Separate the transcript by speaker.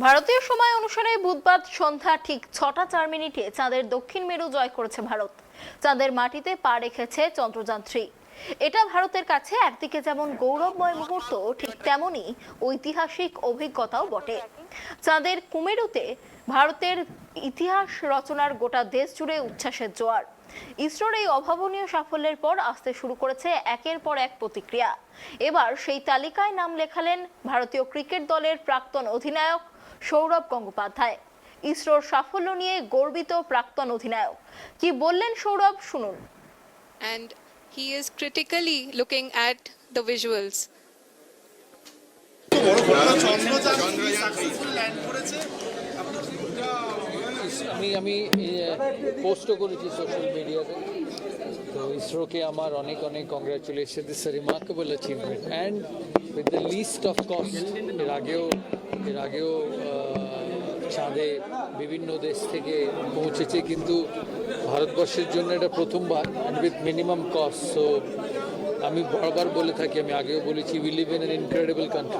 Speaker 1: ভারতীয় সময় অনুসারে বুধবার সন্ধ্যা ঠিক 6:04 চাঁদের দক্ষিণ মেরু জয় করেছে ভারত। চাঁদের মাটিতে পা রেখেছে চন্দ্রযান-3। এটা ভারতের কাছে একদিকে যেমন গৌরবময় মুহূর্ত, ঠিক তেমনি ঐতিহাসিক অভিজ্ঞতাও বটে। চাঁদের কুমেরুতে ভারতের ইতিহাস রচনার গোটা দেশ জুড়ে উচ্ছ্বাসের জোয়ার। ইসরোর এই অভাবনীয় সাফল্যের পর আসতে শুরু করেছে একের পর এক প্রতিক্রিয়া। এবার সেই তালিকায় নাম লেখালেন ভারতীয় ক্রিকেট দলের প্রাক্তন অধিনায়ক সৌরভ গঙ্গোপাধ্যায়। ইসরোর সাফল্য নিয়ে গর্বিত প্রাক্তন অধিনায়ক কি বললেন সৌরভ, শুনুন।
Speaker 2: And he is critically looking at the visuals.
Speaker 3: আমি পোস্টও করেছি সোশ্যাল মিডিয়াতে, তো ইসরোকে আমার অনেক অনেক congratulation. This a remarkable achievement and with the least of cost. এর আগেও চাঁদে বিভিন্ন দেশ থেকে পৌঁছেছে, কিন্তু ভারতবর্ষের জন্য এটা প্রথমবার and with minimum cost. So আমি বারবার বলে থাকি, আমি আগেও বলেছি, we live in an incredible country.